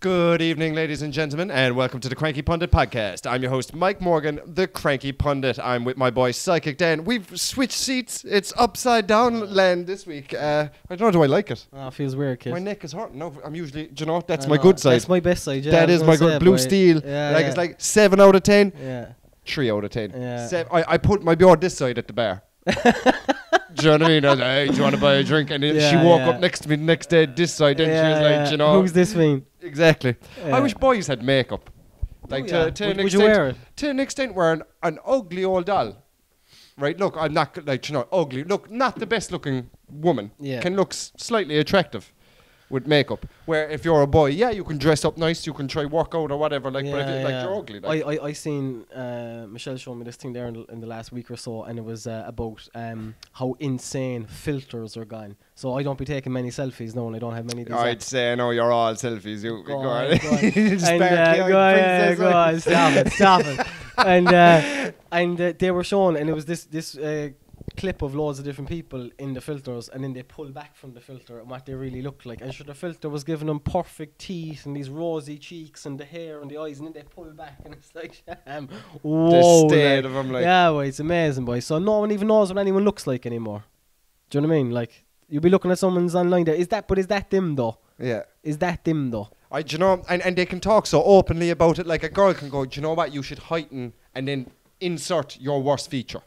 Good evening, ladies and gentlemen, and welcome to the Cranky Pundit podcast. I'm your host, Mike Morgan, the Cranky Pundit. I'm with my boy, Psychic Dan. We've switched seats. It's upside down land this week. I don't know, do I like it? Oh, it feels weird, kid. My neck is hurting. No, I'm usually, do you know, that's my good side. That's my best side, yeah. That is my good blue steel. It's like 7 out of 10. Yeah. 3 out of 10. Yeah. I put my beard this side at the bar. Do you know what I mean? I was like, hey, do you want to buy a drink? And then she woke up next to me the next day this side. Then she was like, you know. Who's this mean? Exactly. I wish boys had makeup. Like would you wear it? To an extent where an ugly old doll. Right, look, I'm not, like, you know, ugly. Look, not the best looking woman. Yeah. Can look slightly attractive with makeup. Where if you're a boy, yeah, you can dress up nice, you can try work out or whatever, like, but if you're ugly. Like. I seen Michelle showed me this thing there in the last week or so, and it was about how insane filters are gone. So I don't be taking many selfies now, and I don't have many of these. I'd say, I know you're all selfies. You go on. Go on, stop it. And they were showing, and it was this clip of loads of different people in the filters, and then they pull back from the filter and what they really look like. And sure, the filter was giving them perfect teeth and these rosy cheeks and the hair and the eyes, and then they pull back, and it's like, whoa, the state of them, like. Yeah, boy, it's amazing, boy. So no one even knows what anyone looks like anymore. Do you know what I mean? Like, you'll be looking at someone's online there. Is that them though? Yeah. Is that them though? Do you know, and they can talk so openly about it. Like a girl can go, do you know what? You should heighten and then insert your worst feature.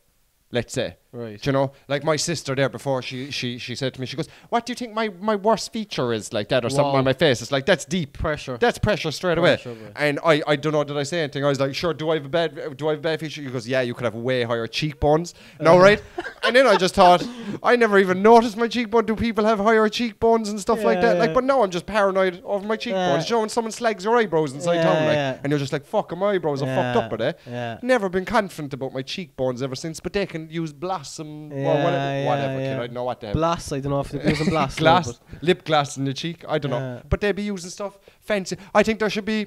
Let's say. Right. Do you know, like my sister there before, she said to me, she goes, what do you think my worst feature is, like that, or something on my face? It's like, that's deep. Pressure. That's pressure straight away. And I don't know, did I say anything? I was like, sure, do I have a bad feature? He goes, yeah, you could have way higher cheekbones. No, right? And then I just thought, I never even noticed my cheekbone. Do people have higher cheekbones and stuff like that? Like, but now I'm just paranoid over my cheekbones. You know, when someone slags your eyebrows inside town, like, and you're just like, fuck, my eyebrows are fucked up, are they? Yeah. Never been confident about my cheekbones ever since, but they can use Blossom or whatever. Kid, I don't know what they have. Gloss, I don't know if they're using gloss. Glass, lip gloss in the cheek, I don't know. But they'd be using stuff fancy. I think there should be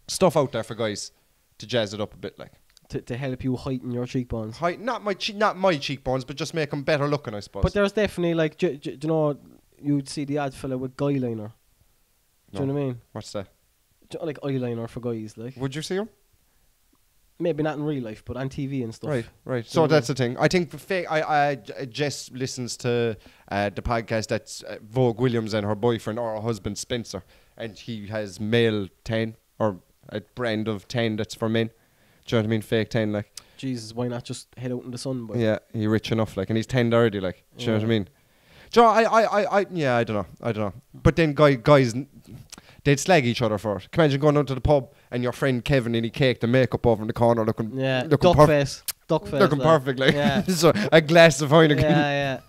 stuff out there for guys to jazz it up a bit, like. To help you heighten your cheekbones. Not my cheekbones, but just make them better looking, I suppose. But there's definitely, like, do you know, you'd see the ad fella with guy liner. Do you know what I mean? What's that? Like eyeliner for guys, like. Would you see him? Maybe not in real life, but on TV and stuff. Right. So that's the thing. I think Jess listens to the podcast that's Vogue Williams and her boyfriend or her husband Spencer, and he has male tan or a brand of tan that's for men. Do you know what I mean? Fake tan, like. Jesus, why not just head out in the sun, boy? Yeah, he's rich enough, like, and he's tanned already, like. Do you know what I mean? Do you know, I don't know. But then guys, they'd slag each other for it. Can you imagine going down to the pub and your friend Kevin and he caked the makeup over in the corner looking duck face, looking like. perfect, like. Yeah. So a glass of Heineken. Yeah.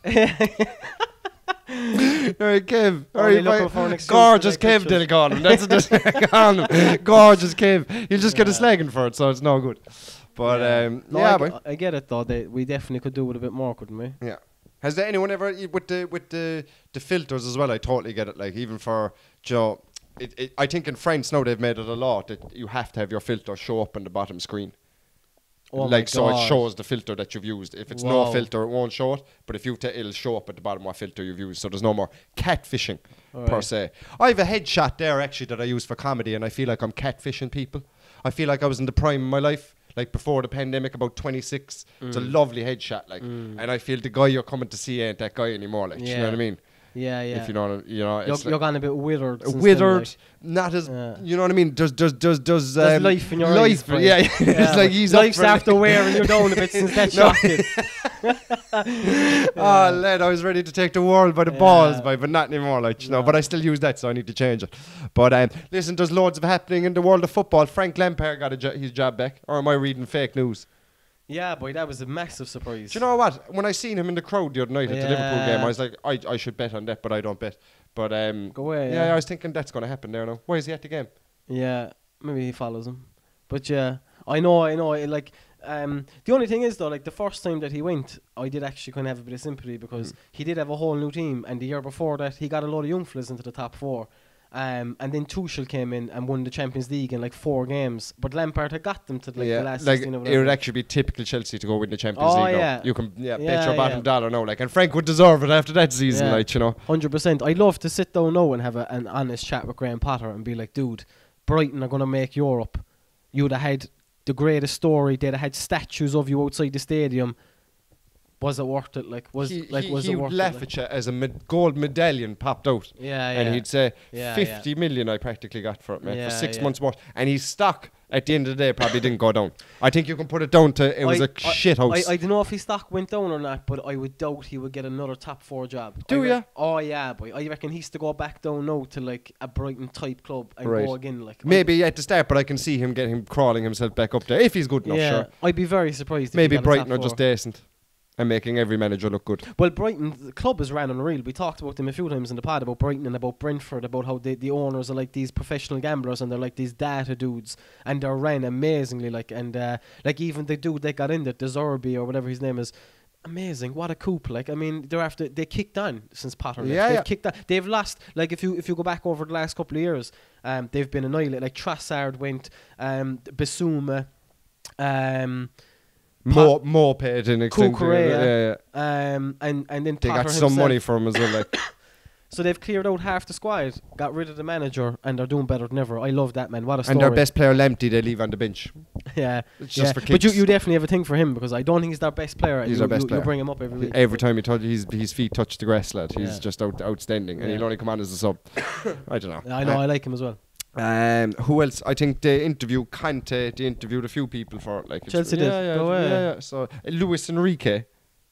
All right, Kev. All right, gorgeous Kev, they'll call him. That's what they call him. Gorgeous Kev. You'll just get a slagging for it, so it's no good. But I get it though. We definitely could do with a bit more, couldn't we? Yeah. Has there anyone ever with the filters as well? I totally get it. Like, even for Joe, I think in France now they've made it a law that you have to have your filter show up on the bottom screen. Oh, like, so it shows the filter that you've used. If it's no filter, it won't show it. But if it'll show up at the bottom what filter you've used. So there's no more catfishing per se. I have a headshot there actually that I use for comedy, and I feel like I'm catfishing people. I feel like I was in the prime of my life. Like before the pandemic, about 26. It's a lovely headshot, like, and I feel the guy you're coming to see ain't that guy anymore, like. Do you know what I mean? Yeah. If you know, you're gone a bit withered. Like, not as you know what I mean. Does life in your eyes, yeah. It's like he's life's after wearing you down a bit since that shot. Lad, I was ready to take the world by the balls, but not anymore, like, you know. But I still use that, so I need to change it. But listen, there's loads of happening in the world of football. Frank Lampard got his job back, or am I reading fake news? Yeah, boy, that was a massive surprise. Do you know what? When I seen him in the crowd the other night at the Liverpool game, I was like, I should bet on that, but I don't bet. But go away. Yeah, I was thinking that's going to happen there now. Why is he at the game? Yeah, maybe he follows him. But yeah, I know. Like, the only thing is though, like the first time that he went, I did actually kind of have a bit of sympathy because he did have a whole new team, and the year before that, he got a lot of young fellas into the top 4. And then Tuchel came in and won the Champions League in like 4 games. But Lampard had got them to like the last 16 or it whatever. would actually be typical Chelsea to go win the Champions League. Yeah. Now. You can bet your bottom dollar now. Like, and Frank would deserve it after that season. Yeah. Like, you know, 100%. I'd love to sit down now and have an honest chat with Graham Potter and be like, dude, Brighton are going to make Europe. You'd have had the greatest story. They'd have had statues of you outside the stadium. Was it worth it? Like, was it worth it? He would laugh at you as a gold medallion popped out. And he'd say, 50 million I practically got for it, mate, for 6 months more. And his stock, at the end of the day, probably didn't go down. I think you can put it down to, it was a shit house. I don't know if his stock went down or not, but I would doubt he would get another top 4 job. Do ya? Oh, yeah, boy. I reckon he's to go back down now to, like, a Brighton-type club and go again. Like, maybe at the start, but I can see him crawling himself back up there, if he's good enough, sure. I'd be very surprised if maybe he got Brighton a are top just 4. decent. And making every manager look good. Well, Brighton, the club is ran unreal. We talked about them a few times in the pod about Brighton and about Brentford, about how the owners are like these professional gamblers and they're like these data dudes and they're ran amazingly. Like, and like even the dude that got in there, De Zerbi or whatever his name is, amazing. What a coup. Like, I mean, they kicked on since Potter left. They've kicked on. They've lost, like, if you go back over the last couple of years, they've been annihilated. Like, Trossard went, Bissouma, More paid in extent. Cucurella, and then they Potter got some himself. money for him as well. Like. So they've cleared out half the squad, got rid of the manager, and they're doing better than ever. I love that, man. What a story. And their best player, Lamptey, they leave on the bench. It's just for but kicks. you definitely have a thing for him because I don't think he's their best player. He's our best player. You bring him up every week. Every time his feet touch the grass, lad, he's just outstanding. And he'll only come on as a sub. I don't know. I know, I like him as well. Who else? I think they interviewed Kante. They interviewed a few people for it. Like Chelsea did. Yeah. So Luis Enrique,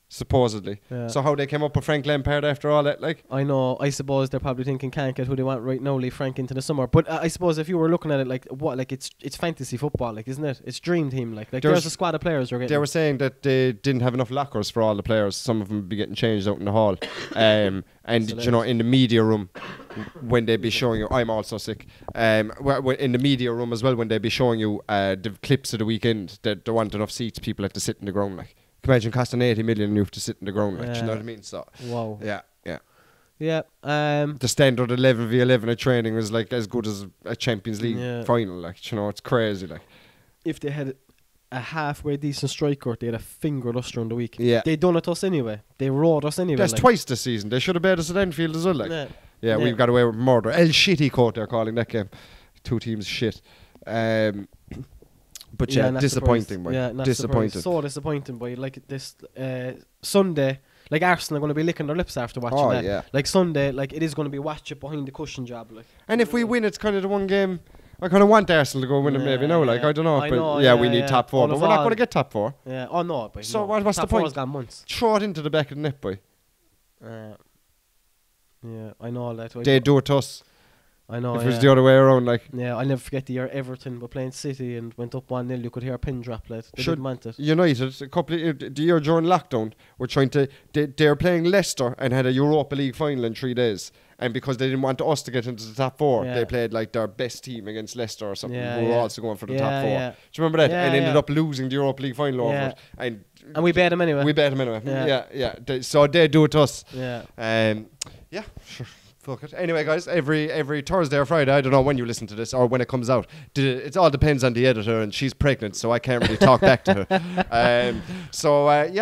supposedly. So how they came up with Frank Lampard after all that? Like, I know. I suppose they're probably thinking can't get who they want right now. Leave Frank into the summer. But I suppose if you were looking at it like what, like it's fantasy football, like isn't it? It's dream team. Like there's a squad of players you're getting. They were saying that they didn't have enough lockers for all the players. Some of them would be getting changed out in the hall. And you know, in the media room, when they be showing you, I'm also sick. In the media room as well, when they be showing you the clips of the weekend, that there weren't enough seats. People had to sit in the ground. Like, can you imagine costing 80 million and you have to sit in the ground. Like, you know what I mean? So wow. Yeah. The standard 11v11 at training was like as good as a Champions League final. Like, you know, it's crazy. Like, if they had a halfway decent striker, they had a finger us during the week. Yeah. They done it to us anyway. They rode us anyway. That's twice this season. They should have bet us at Anfield as well. Like, we've got away with murder. El Shitty court they're calling that game. 2 teams shit. But disappointing, boy. Yeah, not disappointed. So disappointing, boy. Like this Sunday, like Arsenal are going to be licking their lips after watching that. Yeah. Like Sunday, like it is going to be watch it behind the cushion job. Like. And if we win, it's kind of the one game. I kind of want Arsenal to go win it maybe now. Like, I don't know. We need top 4. But we're not going to get top 4. Yeah. Oh, no. Boy, so no. what's top the point? 4's gone months. Throw it into the back of the net, boy. Yeah, I know that. They do it to us. I know. If it was the other way around, like. Yeah, I'll never forget the year Everton were playing City and went up 1-0. You could hear a pin drop, lad. They didn't want it. United, the year during lockdown, were trying to. They were playing Leicester and had a Europa League final in 3 days. And because they didn't want us to get into the top 4, they played like their best team against Leicester or something, who were also going for the top 4. Yeah. Do you remember that? And ended up losing the Europa League final over it. And we bet them anyway. Yeah. So they do it to us. Yeah. Sure. Fuck it. Anyway, guys, every Thursday or Friday, I don't know when you listen to this or when it comes out. It all depends on the editor, and she's pregnant, so I can't really talk back to her.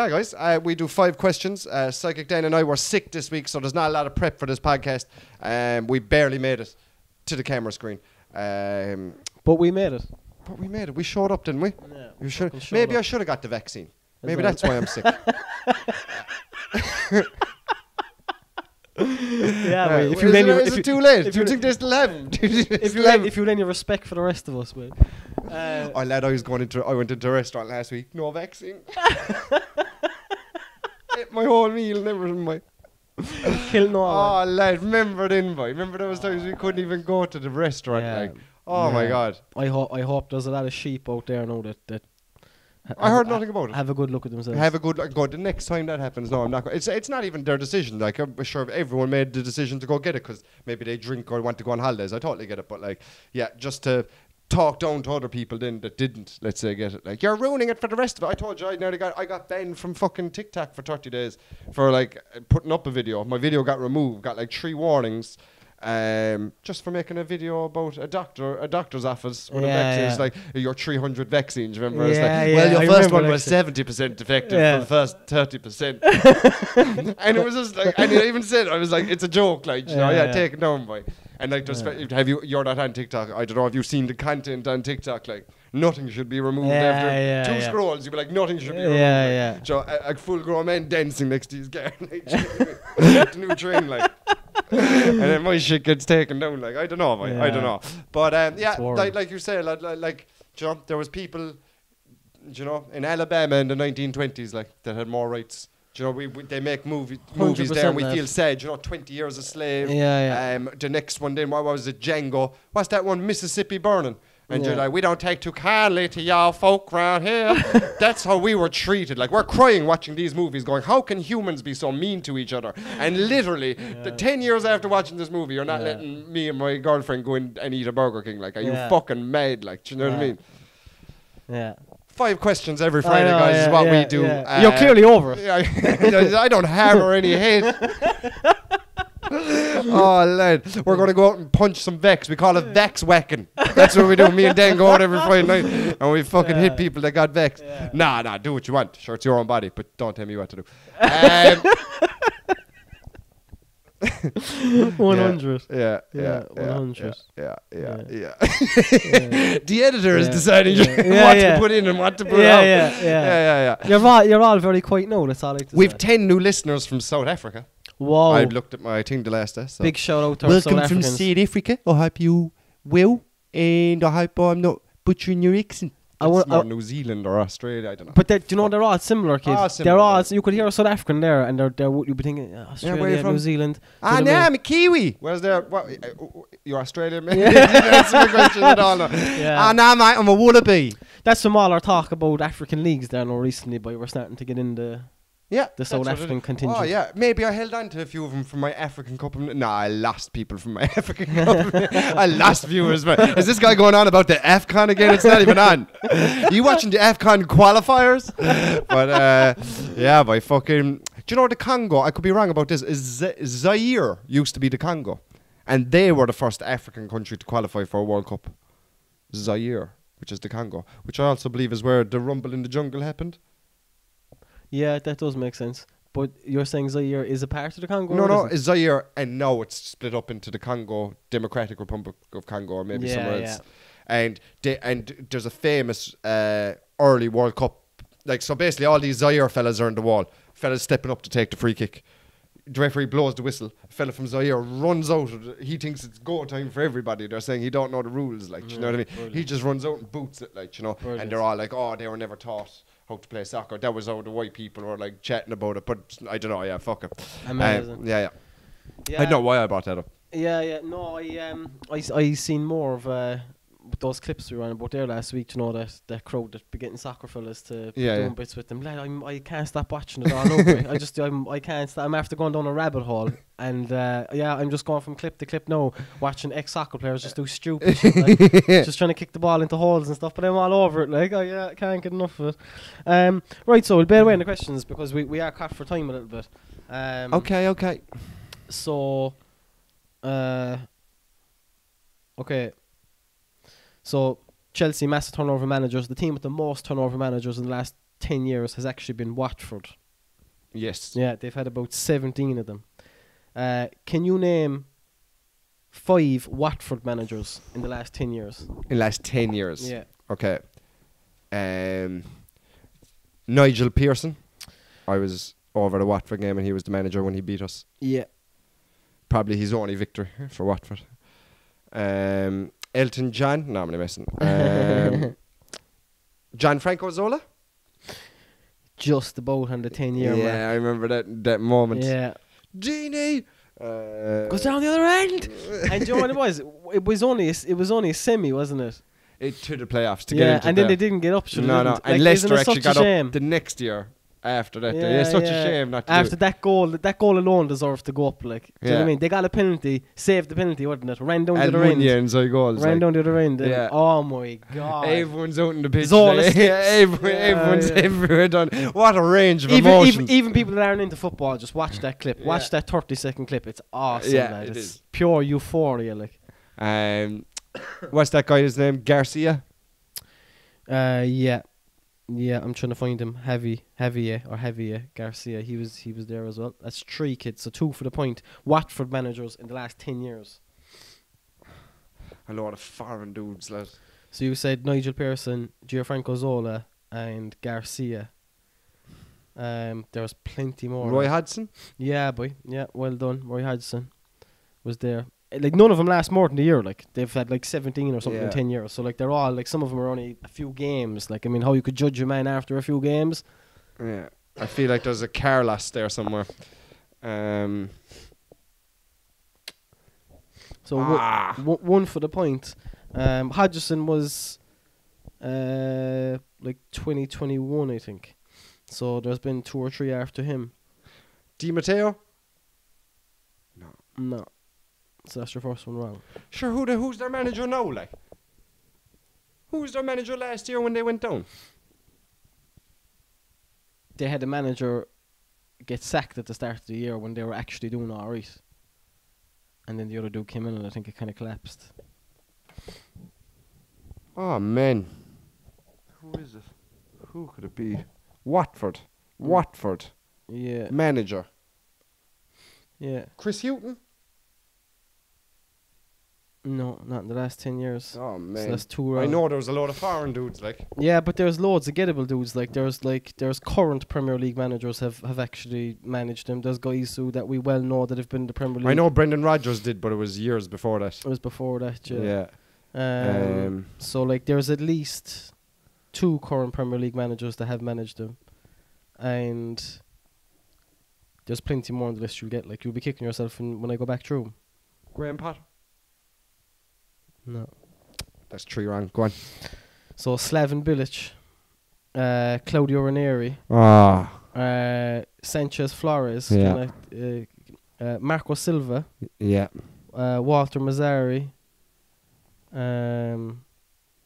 Guys, we do 5 questions. Psychic Dan and I were sick this week, so there's not a lot of prep for this podcast. We barely made it to the camera screen. But we made it. We showed up, didn't we? Yeah. Maybe I should have got the vaccine. Maybe that's why I'm sick. If you too late? Do you think they still have? If you any respect for the rest of us, man. Lad, I went into a restaurant last week. No vaccine. Ate my whole meal and everything, boy. Kill no. Oh, lad, remember then, boy. Remember those times we couldn't even go to the restaurant, my God. I hope there's a lot of sheep out there now that. I heard nothing about it. Have a good look at themselves. Have a good look. Go the next time that happens. No, I'm not. It's not even their decision. Like, I'm sure everyone made the decision to go get it because maybe they drink or want to go on holidays. I totally get it. But like, just to talk down to other people then that didn't, let's say, get it. Like, you're ruining it for the rest of it. I told you I got banned from fucking TikTok for 30 days for like putting up a video. My video got removed. Got like 3 warnings. just for making a video about a doctor's office with a Yeah, vaccine. yeah. It's like your 300 vaccines, remember? It's Yeah, like, yeah, well, I your first remember one that was shit. 70% effective Yeah. for the first 30%. And it was just like, and I even said, I was like, it's a joke, like, you know, Yeah, yeah. take it down, boy. And like, just you're not on TikTok. I don't know, have you seen the content on TikTok? Like, nothing should be removed after two scrolls. You'd be like, nothing should be removed. Yeah, Like, so a full grown man dancing next to his car, like, the new train, like. And then my shit gets taken down. Like, I don't know, boy. I don't know. But like you say, like, you know, there was people, you know, in Alabama in the 1920s, like, that had more rights. You know, they make movies there, and we feel sad. You know, 20 years a slave. Yeah. The next one, then what was it? Django. What's that one? Mississippi Burning. And you're like, we don't take too kindly to y'all folk around here. That's how we were treated. Like, we're crying watching these movies going, how can humans be so mean to each other? And literally, the 10 years after watching this movie, you're not letting me and my girlfriend go in and eat a Burger King. Like, are you fucking mad? Like, do you know what I mean? Yeah. 5 questions every Friday, guys, is what we do. Yeah. You're clearly over it. I don't harbour any hate. Oh, lad. We're going to go out and punch some Vex. We call it Vex whacking. That's what we do. Me and Dan go out every Friday night and we fucking hit people that got Vex. Yeah. Nah, do what you want. Sure, it's your own body, but don't tell me what to do. 100. Yeah. 100. Yeah. The editor is deciding what to put in and what to put out. Yeah. You're all very quiet now, that's all I like to We've say. 10 new listeners from South Africa. Whoa. I looked at my thing the last day. So. Big shout out to our South Welcome from Africans. South Africa. I hope you well, and I hope I'm not butchering your accent. It's more New Zealand or Australia, I don't know. But do you know they're all similar, kids? Ah, They're all. similar. You could hear a South African there, and you'd be thinking Australia, where you from? New Zealand. Ah, You know no, what I I'm mean? a Kiwi. Where's there? What? You're Australian, man? That's my question at all. Yeah. Ah, no, mate, I'm a wallaby. That's from all our talk about African leagues there now recently, but we're starting to get in the That's South what it African is. contingent. Oh, yeah. Maybe I held on to a few of them from my African Cup. No, I lost people from my African Cup. I lost viewers. Man. Is this guy going on about the AFCON again? It's not even on. You watching the AFCON qualifiers? But, yeah, by fucking... Do you know the Congo? I could be wrong about this. Zaire used to be the Congo. And they were the first African country to qualify for a World Cup. Zaire, which is the Congo. Which I also believe is where the Rumble in the Jungle happened. Yeah, that does make sense. But you're saying Zaire is a part of the Congo? No, or it's Zaire, and now it's split up into the Congo, Democratic Republic of Congo, or maybe somewhere else. And there's a famous early World Cup. Like, so basically all these Zaire fellas are in the wall. Fellas stepping up to take the free kick. The referee blows the whistle. A fella from Zaire runs out. He thinks it's go time for everybody. They're saying he don't know the rules, like, you know what I mean? Brilliant. He just runs out and boots it, like, you know. Brilliant. And they're all like, oh, they were never taught how to play soccer. That was how the white people were, like, chatting about it. But I don't know, yeah, fuck it. Amazing. Yeah. I don't know why I brought that up. Yeah. No, I seen more of those clips we ran about there last week. You know that crowd that be getting soccer fellas to doing bits with them. Lad, I can't stop watching it all over. I can't stop. I'm after going down a rabbit hole, and I'm just going from clip to clip now, watching ex-soccer players just do stupid shit, like, just trying to kick the ball into holes and stuff. But I'm all over it. Like, I can't get enough of it. Right, so we'll bear away in the questions because we are cut for time a little bit. Okay. So, okay. So, Chelsea, massive turnover managers. The team with the most turnover managers in the last 10 years has actually been Watford. Yes. Yeah, they've had about 17 of them. Can you name 5 Watford managers in the last 10 years? In the last 10 years? Yeah. Okay. Nigel Pearson. I was over the Watford game and he was the manager when he beat us. Yeah. Probably his only victory for Watford. Elton John. No, I'm only messing. Gianfranco Zola. Just about on the 10-year mark. Yeah, I remember that moment. Yeah. Genie. Goes down the other end. And do you know what it was? It was only a semi, wasn't it? To the playoffs to get into and then they didn't get up. No. Like, And Leicester isn't it actually such got a shame? up the next year. after that. It's such a shame not to after do it. that goal alone deserves to go up. Like, do you know what I mean? They got a penalty, saved the penalty, wouldn't it? Ran down the other end. Inside goals. Ran down the other end. And Yeah. oh my god! Everyone's out in the pitch. There's all the today. sticks. Everyone's Yeah. everywhere done. What a range of emotions. Even people that aren't into football, just watch that clip. Watch that 30-second clip. It's awesome. Yeah, lad. it It's is. pure euphoria. Like, What's that guy's name? Garcia. yeah. I'm trying to find him. Javier Garcia. He was there as well. That's 3 kids, so 2 for the point. Watford managers in the last 10 years. A lot of foreign dudes, lad. So you said Nigel Pearson, Gianfranco Zola, and Garcia. There was plenty more. Roy Hodgson. Yeah, boy. Yeah, well done. Roy Hodgson was there. Like, none of them last more than a year. Like, they've had like 17 or something in Yeah. 10 years. So like, they're all like, some of them are only a few games. Like, I mean, how you could judge a man after a few games? Yeah. I feel like there's a Carlos there somewhere. So one for the point. Hodgson was like 2021, I think. So there's been 2 or 3 after him. Di Matteo. No. So that's your first one wrong. Sure. Who's their manager now? Like, who was their manager last year when they went down? They had a manager get sacked at the start of the year when they were actually doing all right. And then the other dude came in and I think it kind of collapsed. Oh man. Who is it? Who could it be? Watford. Yeah. Manager. Yeah. Chris Hughton. No, not in the last 10 years. Oh So man. that's 2 wrong. I know there was a lot of foreign dudes like. Yeah, but there's loads of gettable dudes. Like there's current Premier League managers have actually managed them. There's guys who that we well know that have been in the Premier League. I know Brendan Rodgers did, but it was years before that. It was before that. Yeah. Yeah. So like there's at least 2 current Premier League managers that have managed them, and there's plenty more on the list you'll get. Like, you'll be kicking yourself when I go back through 'em. Graham Potter. No. That's 3 wrong. Go on. So Slaven Bilic, Claudio Ranieri, Sanchez Flores, Yeah. Marco Silva, Yeah. Walter Mazzari.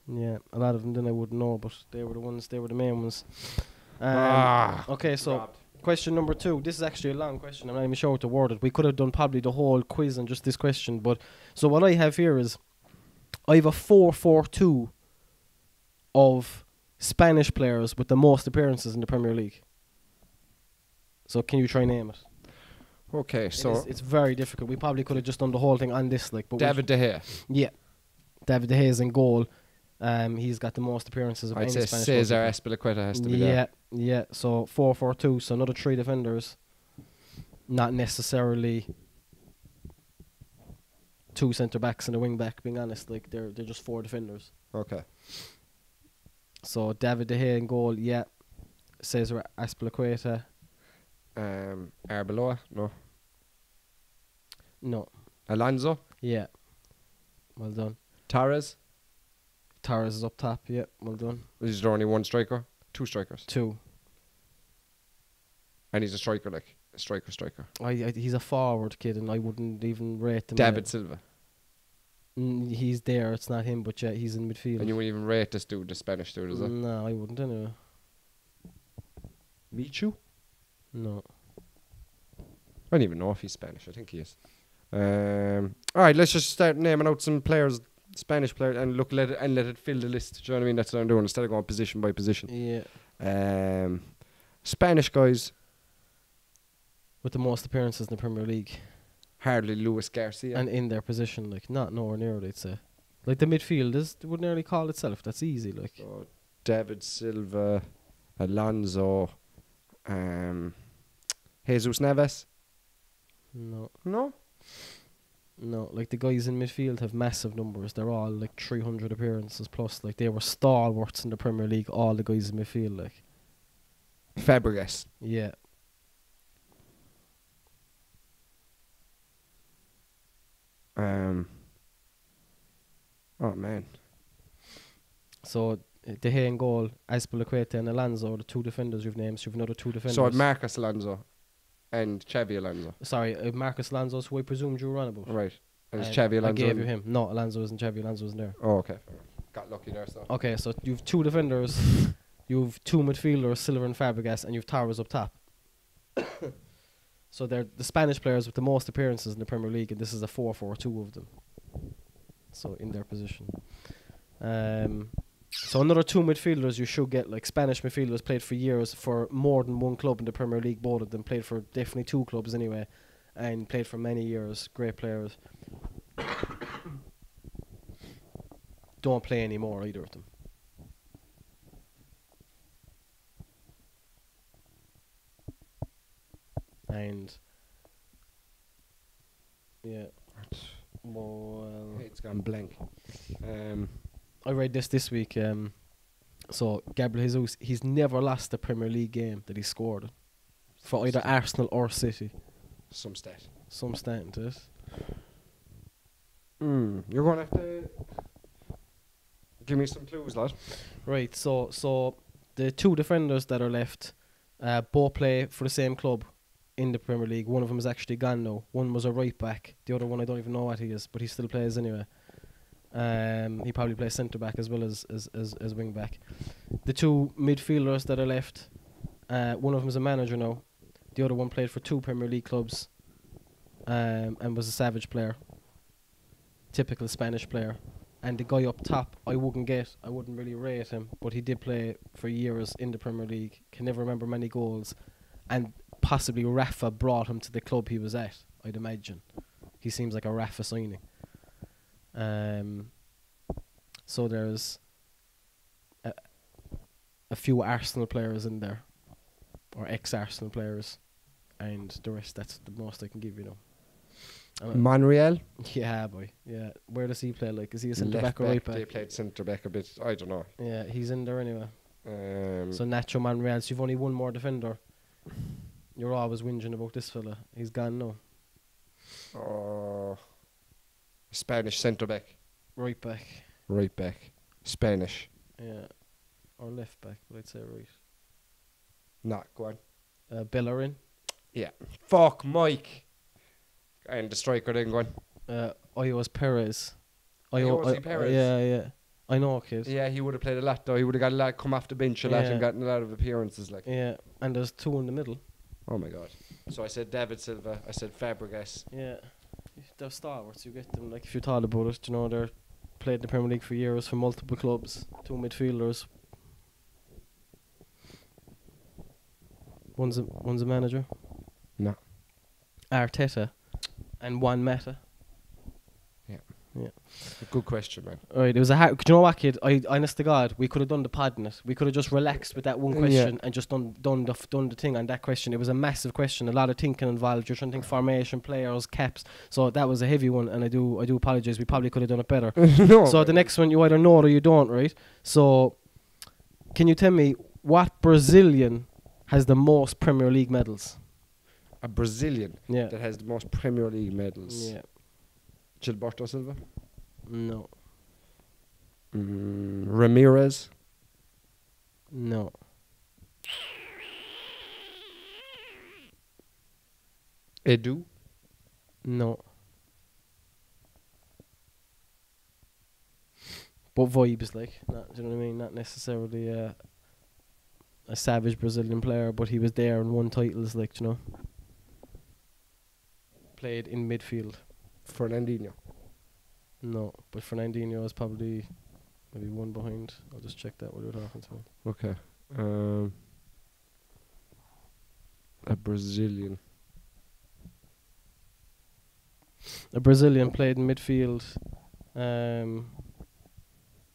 Yeah, a lot of them then I wouldn't know, but they were the main ones. Okay, so question number 2. This is actually a long question. I'm not even sure what to word it. We could have done probably the whole quiz on just this question, but so what I have here is I have a 4-4-2 of Spanish players with the most appearances in the Premier League. So can you try name it? Okay, so It's very difficult. We probably could have just done the whole thing on this, like. But David De Gea. yeah, David De Gea is in goal. He's got the most appearances of I'd any say Spanish Cesar goalkeeper. Azpilicueta has to be there. Yeah. So 4-4-2. So another 3 defenders. Not necessarily 2 centre backs and a wing back. Being honest, like they're just 4 defenders. Okay. So David De Gea in goal. Yeah. Cesar Azpilicueta. Arbeloa. No. No. Alonso. Yeah. Well done. Torres. Torres is up top. Yeah. Well done. Is there only 1 striker? 2 strikers. 2. And he's a striker, like a striker. He's a forward kid, and I wouldn't even rate him. David Silva. He's there. It's not him, but yeah, he's in midfield. And you wouldn't even rate this dude, the Spanish dude, is it? No, I wouldn't anyway. Michu? No. I don't even know if he's Spanish. I think he is. Alright, let's just start naming out some players, Spanish players, and let it fill the list. Do you know what I mean? That's what I'm doing instead of going position by position. Yeah. Spanish guys. With the most appearances in the Premier League. Hardly Luis Garcia. And in their position, like, not nowhere near it, I'd say. Like, the midfield would nearly call itself. That's easy, like. So David Silva, Alonso, Jesus Neves. No. No? No, like, the guys in midfield have massive numbers. They're all, like, 300 appearances plus. Like, they were stalwarts in the Premier League, all the guys in midfield, like. Fabregas. Yeah. Oh man. So De Gea in goal, Azpilicueta and Alonso are the two defenders you've named. So you've another two defenders. So Marcus Alonso and Xavi Alonso. Sorry, Marcus Alonso, who I presumed you were on about. Right. And it's Xavi Alonso. I gave you him. No, Alonso isn't. Xavi Alonso isn't there. Oh, okay. Got lucky there, so. Okay, so you've two defenders, you've two midfielders, Silva and Fabregas, and you've Torres up top. So they're the Spanish players with the most appearances in the Premier League, and this is a 4-4-2 of them. So in their position. So another two midfielders you should get, like Spanish midfielders played for years for more than one club in the Premier League. Both of them played for definitely two clubs anyway, and played for many years. Great players. Don't play anymore, either of them. And yeah, well, It's gone blank. I read this week. So Gabriel Jesus, he's never lost a Premier League game that he scored for either Arsenal or City. Some stat. Some stat to it. You're going to have to give me some clues, lad. Right. So the two defenders that are left, both play for the same club in the Premier League. One of them is actually gone now. One was a right back. The other one I don't even know what he is, but he still plays anyway. He probably plays centre back as well as wing back. The two midfielders that are left, one of them is a manager now. The other one played for two Premier League clubs, and was a savage player. Typical Spanish player. And the guy up top, I wouldn't really rate him, but he did play for years in the Premier League. Can never remember many goals, and possibly Rafa brought him to the club he was at, I'd imagine. He seems like a Rafa signing. So there's a few Arsenal players in there, or ex-Arsenal players, and the rest, that's the most I can give you now. Monreal? Yeah, boy. Yeah. Where does he play? Like, is he a centre back or right back? They played centre back a bit. I don't know. Yeah, he's in there anyway. So Nacho Monreal. So you've only one more defender. You're always whinging about this fella. He's gone now. Spanish centre back. Right back. Right back. Spanish. Yeah. Or left back, but I'd say right. Nah, go on. Bellerin. Yeah. Fuck, Mike. And the striker then go on. Io's Perez. Perez. Yeah. I know, kid. Yeah, he would have played a lot though. He would have got a lot come off the bench a lot and gotten a lot of appearances. Like. Yeah, and there's two in the middle. Oh my god. So I said David Silva. I said Fabregas. Yeah. They're stalwarts. You get them. Like, if you thought about it, you know, they're played in the Premier League for years for multiple clubs. Two midfielders. One's a manager. No. Arteta. And Juan Mata. Yeah. Good question, man. Alright, it was do you know what, kid? Honest to God, we could have done the pod in it. We could have just relaxed with that one question and just done the thing on that question. It was a massive question, a lot of thinking involved. You're trying to think formation, players, caps. So that was a heavy one, and I do apologise. We probably could have done it better. No, so the next one, you either know it or you don't, right? So, can you tell me what Brazilian has the most Premier League medals? A Brazilian that has the most Premier League medals. Yeah. Gilberto Silva? No. Ramirez? No. Edu? No. But vibes, like, not, do you know what I mean? Not necessarily a savage Brazilian player, but he was there and won titles, like, you know. Played in midfield. Fernandinho? No, but Fernandinho is probably maybe one behind. I'll just check that while you're talking to me. Okay. A Brazilian. A Brazilian played in midfield.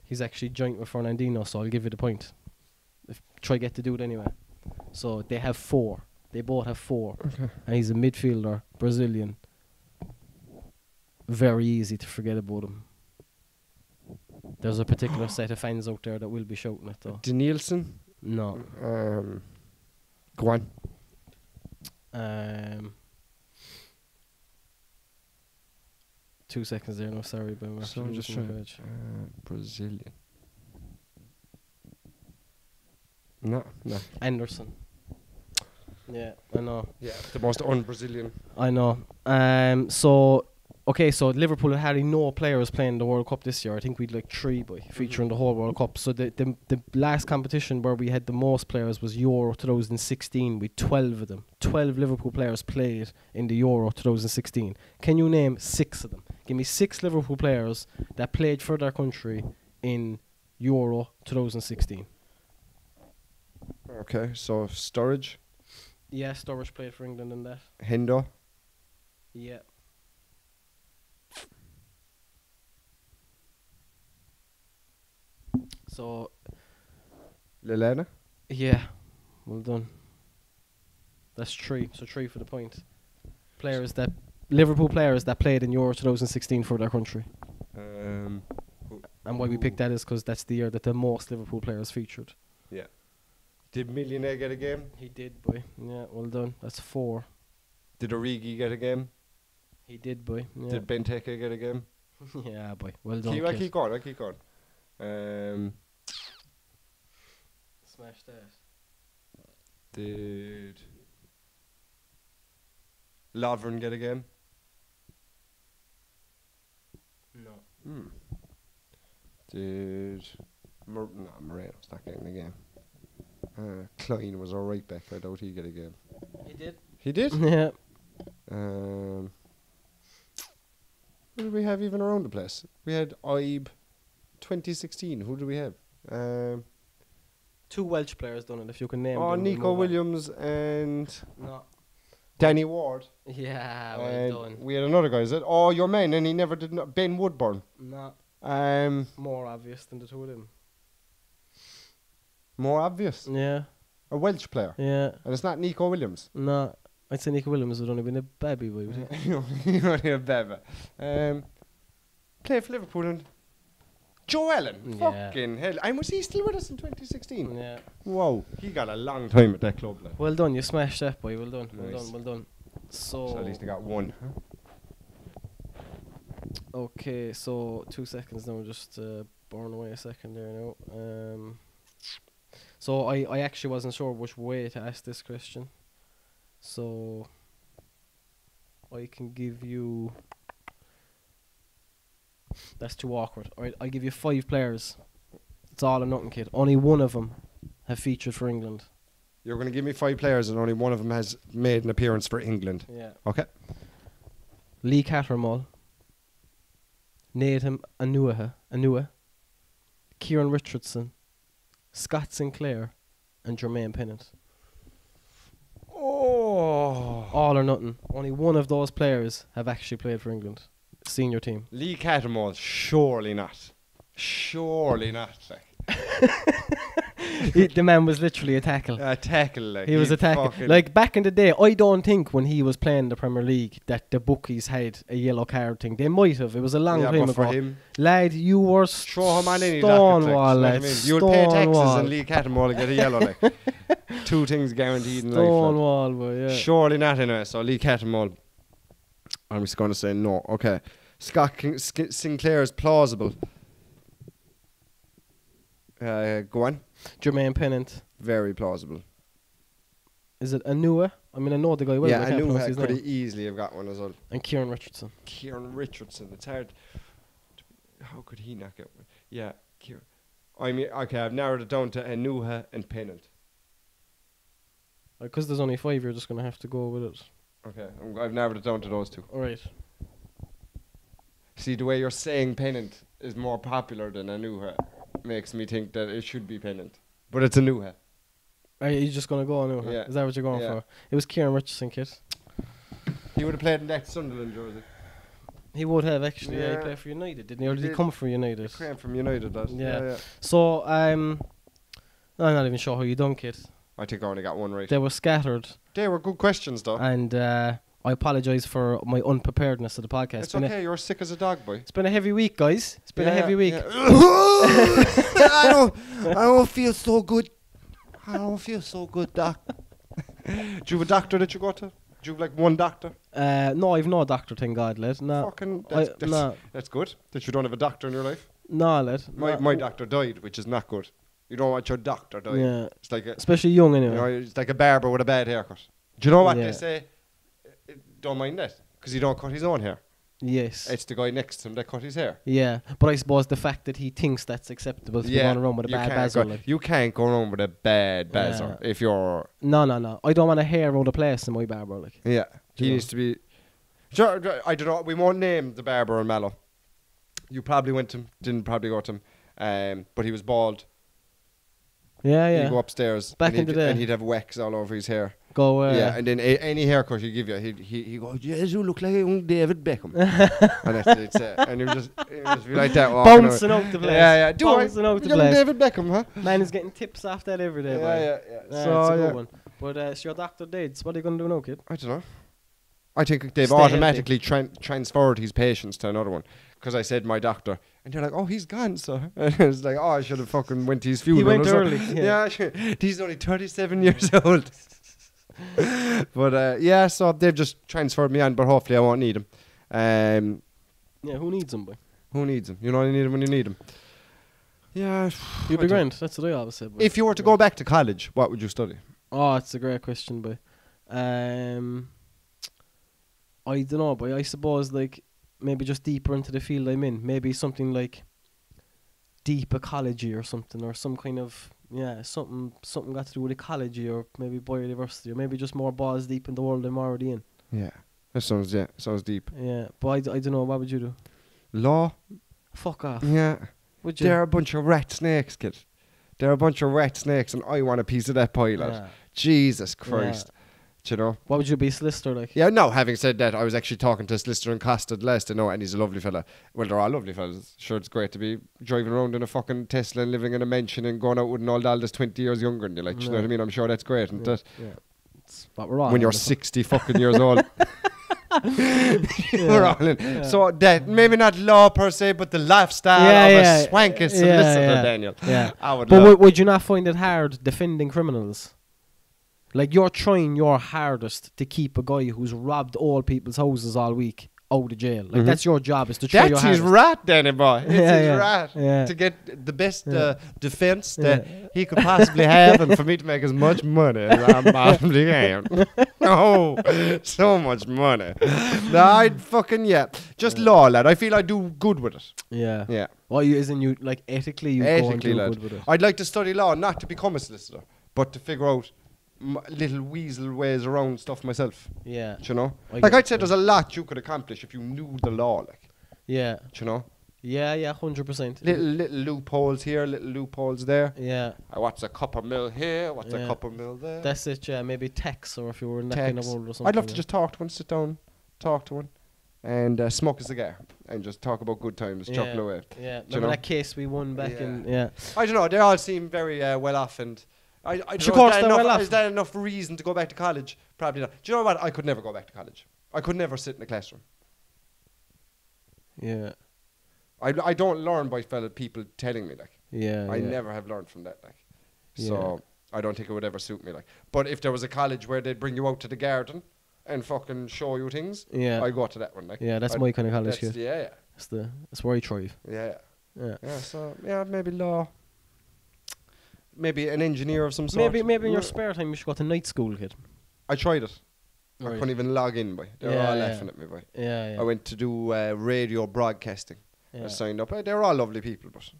He's actually joint with Fernandinho, so I'll give you the point. Try get to do it anyway. So they have four. They both have four. Okay. And he's a midfielder, Brazilian. Very easy to forget about him. There's a particular set of fans out there that will be shouting it though. Danielson? No. Go on. 2 seconds there. No, sorry, but I'm So I'm just trying. Brazilian. No. Anderson. Yeah, I know. Yeah, the most un-Brazilian. I know. So Liverpool had hardly no players playing the World Cup this year. I think we'd like 3 featuring the whole World Cup. So the last competition where we had the most players was Euro 2016 with 12 of them. 12 Liverpool players played in the Euro 2016. Can you name 6 of them? Give me 6 Liverpool players that played for their country in Euro 2016. Okay, so Sturridge, Yeah, Sturridge played for England in that. Hendo, Yeah. So, Lallana. yeah, well done. That's 3. So 3 for the point. Liverpool players that played in Euro 2016 for their country. And why we picked that is because that's the year that the most Liverpool players featured. Yeah. Did Millionaire get a game? He did, boy. Yeah, well done. That's 4. Did Origi get a game? He did, boy. Yeah. Did Benteke get a game? Yeah, boy. Well done. I keep going. Smash that. Did Lovren get a game? No. Did Moreno's not getting a game. Klein was alright back. I doubt he get a game. He did? He did? Yeah. Who did we have even around the place? We had Ibe 2016. Who do we have? 2 Welsh players done it, if you can name them. Oh, we'll Nico move on. Williams and No. Danny Ward. Yeah, well And done. we had another guy, is it? Oh, your man, and he never did Ben Woodburn. No. More More obvious than the 2 of them. obvious. Yeah. A Welsh player. Yeah. And it's not Nico Williams. No. I'd say Nico Williams would only been a baby boy, would he? You only a bebe. Played for Liverpool and Joe Allen. Yeah. Fucking hell. And was he still with us in 2016? Yeah. Wow. He got a long time at that club. Like. Well done, you smashed that, boy. Well done. Nice. Well done. So So at least they got one. okay, so 2 seconds now, just burn away a second there now. So I actually wasn't sure which way to ask this question. So I can give you. That's too awkward. Alright, I'll give you 5 players. It's all or nothing, kid. Only one of them have featured for England. You're going to give me 5 players and only one of them has made an appearance for England. Yeah. Okay. Lee Cattermole, Nathan Anua, Kieran Richardson, Scott Sinclair, and Jermaine Pennant. Oh. All or nothing. Only one of those players have actually played for England. Senior team. Lee Cattermole, surely not. Surely not. Like. The man was literally a tackle. A tackle. Like. He was a tackle. Like back in the day, I don't think when he was playing the Premier League that the bookies had a yellow card thing. They might have. It was a long time but ago. for him, Lad, you were show him on any Stonewall, lad. You'll pay taxes Stonewall. and Lee Cattermole will get a yellow. Like. 2 things guaranteed in life. Like. Stonewall, boy, yeah. Surely not anyway. So Lee Cattermole. I'm just going to say no. Okay. Scott Sinclair is plausible. Go on. Jermaine Pennant. Very plausible. Is it Anua? I mean, I know the guy well. Yeah, but I can't knew pronounce I his could name. easily have got one as well. And Kieran Richardson. Kieran Richardson. It's hard. How could he not get one? Yeah, Kieran. I mean, okay, I've narrowed it down to Anuha and Pennant. Because there's only 5, you're just going to have to go with it. Okay, I've narrowed it down to those 2. Alright. See, the way you're saying Pennant is more popular than Anuha makes me think that it should be Pennant. But it's Anuha. Are you just going to go Anua? Yeah. Is that what you're going Yeah. for? It was Kieran Richardson, kid. He would have played in that Sunderland jersey. He would have actually. Yeah. He Yeah. played for United, didn't he? Or did he did. come from United? Came from United, that. Yeah. So, I'm not even sure how you done, kid. I think I only got one right. They were scattered, They were good questions, though. and I apologise for my unpreparedness of the podcast. It's okay, you're sick as a dog, boy. It's been a heavy week, guys. It's been a heavy week. Yeah. I don't feel so good. I don't feel so good, Doc. Do you have a doctor that you go to? Do you have like one doctor? No, I've no doctor, thank God, lad. No, Fucking, no, that's good that you don't have a doctor in your life. no, lad. My doctor died, which is not good. You don't want your doctor dying. Yeah. It's like Especially young you anyway. know, it's like a barber with a bad haircut. Do you know what Yeah. they say? Don't mind that, because he don't cut his own hair. Yes. It's the guy next to him that cut his hair. Yeah, but I suppose the fact that he thinks that's acceptable to be going around with a you bad can't basil. go- Like. You can't go around with a bad basil if you're. No. I don't want a hair out of place in my barber. Like. Yeah, he Yeah. needs to be. Sure, I don't know. We won't name the barber in Mallow. You probably went to him, didn't probably go to him, but he was bald. Yeah. He'd go upstairs Back and in the day. and he'd have wax all over his hair. Go. Yeah, and then any haircut he give you, he goes, yes, you look like a young David Beckham. And that's what he'd say. And he would just be like that. walking Bouncing away. out the place. Yeah. Bouncing out the Young place. David Beckham, huh? Man is getting tips off that every day. boy. Yeah. So it's a good one. But it's your doctor dates. What are you gonna do now, kid? I don't know. I think they've Stay automatically transferred his patients to another one. Because I said my doctor. And they're like, oh, he's gone, sir. And it's like, oh, I should have fucking went to his funeral. went or something. early, Yeah, sure. He's only 37 years old. But yeah, so they've just transferred me on, but hopefully I won't need him. Yeah, who needs them, boy? Who needs him? You know, you need him when you need him. Yeah. You'd I be don't- grand. That's what I always said. boy. If you were to go back to college, what would you study? Oh, it's a great question, boy. I don't know, but I suppose like maybe just deeper into the field I'm in. Maybe something like deep ecology or something, or some kind of something got to do with ecology, or maybe biodiversity, or maybe just more balls deep in the world I'm already in. Yeah. That sounds deep. Yeah, but I don't know. What would you do? Law? Fuck off. Yeah. Would you? They're a bunch of rat snakes, kid. They're a bunch of rat snakes, and I want a piece of that pie, lad. Yeah. Jesus Christ. Do you know? What would you be, solicitor like? Yeah, no, having said that, I was actually talking to a solicitor in Costa last, and he's a lovely fella. Well, they're all lovely fellas. Sure, it's great to be driving around in a fucking Tesla and living in a mansion and going out with an old that's 20 years younger than you. Like, do you know what I mean? I'm sure that's great, isn't it? Yeah. It's what we're all When in, you're that's 60 fucking years old. We're Yeah. all in. Yeah. So that, maybe not law per se, but the lifestyle of a swanky solicitor, Daniel. Yeah. I would But love. would you not find it hard defending criminals? Like, you're trying your hardest to keep a guy who's robbed all people's houses all week out of jail. Like, that's your job, is to try your That's his hardest. rat, Danny boy. It's Yeah, his yeah, rat. yeah. To get the best Yeah. defense that he could possibly have, and for me to make as much money as I possibly can. Oh, so much money. No, I'd fucking, just law, lad. I feel I do good with it. Yeah. Yeah. Well, isn't you, like, ethically, you go and Ethically, do lad. good with it? I'd like to study law, not to become a solicitor, but to figure out little weasel ways around stuff myself. Yeah. Do you know? I Like get I'd say it. there's a lot you could accomplish if you knew the law, like. Yeah. Do you know? Yeah, 100%. Little loopholes here, little loopholes there. Yeah. What's a copper mill here? What's a Yeah. copper mill there? That's it, yeah. Maybe tax, or if you were in that kind of Tax. world or something. I'd love to yeah. just talk to one, sit down, talk to one, and smoke a cigar, and just talk about good times, chuckle away. Yeah. you Remember know? that case we won back in... Yeah. I don't know, they all seem very well off, and I don't Of know, course is that they're enough, well off. Is that enough reason to go back to college? Probably not. Do you know what? I could never go back to college. I could never sit in a classroom. Yeah. I don't learn by people telling me, like. Yeah. I yeah. never have learned from that, like. Yeah. So I don't think it would ever suit me, like. But if there was a college where they'd bring you out to the garden and fucking show you things, Yeah. I go to that one, like. Yeah, that's I'd- my kind of college, that's- kid. Yeah, That's where I thrive. yeah. Yeah. Yeah, so yeah, maybe law. Maybe an engineer of some sort. Maybe in your Yeah. spare time you should go to night school, kid. I tried it. I Right. couldn't even log in, boy. They were Yeah, all yeah. laughing at me, boy. Yeah. I went to do radio broadcasting. I Yeah. signed up. They were all lovely people, but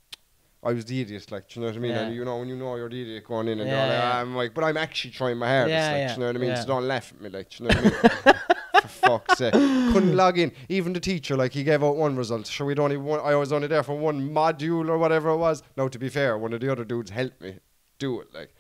I was the idiot, like, do you know what I mean? Yeah. And you know when you know you're the idiot going in and Yeah, you're like, yeah. I'm like, but I'm actually trying my hardest, Yeah, like, yeah, do you know what I mean? yeah. So don't laugh at me, like, do you know what I mean? For fuck's sake. Couldn't log in. Even the teacher, like, he gave out one result. Sure, I was only there for one module or whatever it was. Now, to be fair, one of the other dudes helped me do it, like,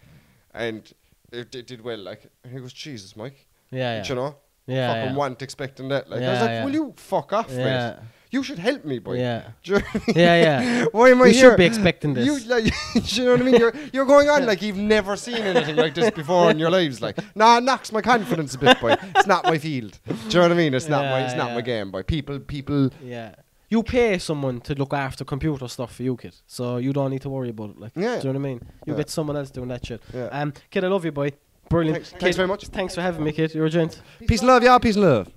and it did well, like, and he goes, Jesus, Mike. Yeah. Do you know? Yeah. Fucking Yeah. want expecting that. Like, I was Yeah, like, yeah. will you fuck off, Yeah. mate? You should help me, boy. Yeah. Do you know what I mean? Yeah. Why am I You here? should be expecting this. You, like, do you know what I mean? You're going on like you've never seen anything like this before in your lives. Like, nah, it knocks my confidence a bit, boy. It's not my field. Do you know what I mean? It's not Yeah. my game, boy. People. Yeah. You pay someone to look after computer stuff for you, kid. So you don't need to worry about it. Like, Yeah. do you know what I mean? You Yeah. get someone else doing that shit. Yeah. Kid, I love you, boy. Brilliant. Thanks Kid, very much. Thanks for having me, kid. You're a gent. Peace and love, y'all. Peace and love.